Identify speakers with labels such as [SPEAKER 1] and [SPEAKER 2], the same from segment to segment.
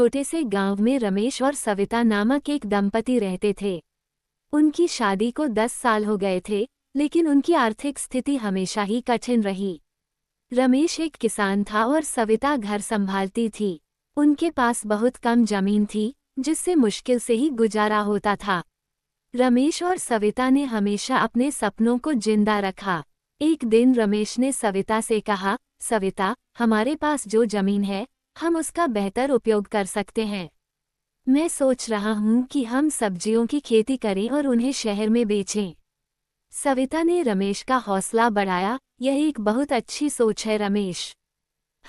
[SPEAKER 1] छोटे से गांव में रमेश और सविता नामक एक दंपति रहते थे। उनकी शादी को 10 साल हो गए थे, लेकिन उनकी आर्थिक स्थिति हमेशा ही कठिन रही। रमेश एक किसान था और सविता घर संभालती थी। उनके पास बहुत कम जमीन थी, जिससे मुश्किल से ही गुजारा होता था। रमेश और सविता ने हमेशा अपने सपनों को जिंदा रखा। एक दिन रमेश ने सविता से कहा, सविता, हमारे पास जो जमीन है, हम उसका बेहतर उपयोग कर सकते हैं। मैं सोच रहा हूँ कि हम सब्जियों की खेती करें और उन्हें शहर में बेचें। सविता ने रमेश का हौसला बढ़ाया, यह एक बहुत अच्छी सोच है रमेश।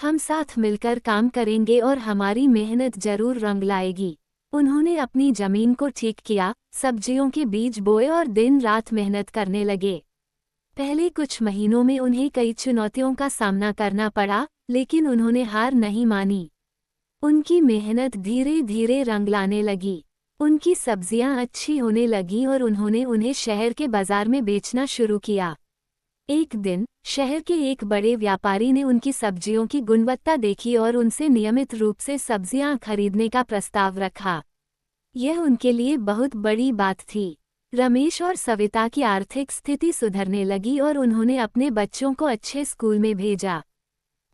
[SPEAKER 1] हम साथ मिलकर काम करेंगे और हमारी मेहनत जरूर रंग लाएगी। उन्होंने अपनी जमीन को ठीक किया, सब्जियों के बीज बोए और दिन रात मेहनत करने लगे। पहले कुछ महीनों में उन्हें कई चुनौतियों का सामना करना पड़ा, लेकिन उन्होंने हार नहीं मानी। उनकी मेहनत धीरे धीरे रंग लाने लगी। उनकी सब्जियां अच्छी होने लगीं और उन्होंने उन्हें शहर के बाजार में बेचना शुरू किया। एक दिन शहर के एक बड़े व्यापारी ने उनकी सब्जियों की गुणवत्ता देखी और उनसे नियमित रूप से सब्जियां खरीदने का प्रस्ताव रखा। यह उनके लिए बहुत बड़ी बात थी। रमेश और सविता की आर्थिक स्थिति सुधरने लगी और उन्होंने अपने बच्चों को अच्छे स्कूल में भेजा।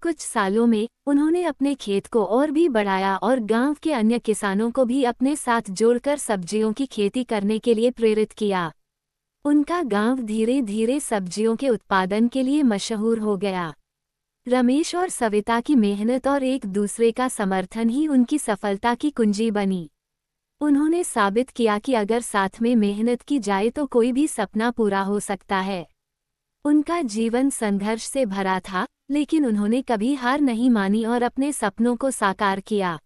[SPEAKER 1] कुछ सालों में उन्होंने अपने खेत को और भी बढ़ाया और गांव के अन्य किसानों को भी अपने साथ जोड़कर सब्जियों की खेती करने के लिए प्रेरित किया। उनका गांव धीरे धीरे सब्जियों के उत्पादन के लिए मशहूर हो गया। रमेश और सविता की मेहनत और एक दूसरे का समर्थन ही उनकी सफलता की कुंजी बनी। उन्होंने साबित किया कि अगर साथ में मेहनत की जाए तो कोई भी सपना पूरा हो सकता है। उनका जीवन संघर्ष से भरा था, लेकिन उन्होंने कभी हार नहीं मानी और अपने सपनों को साकार किया।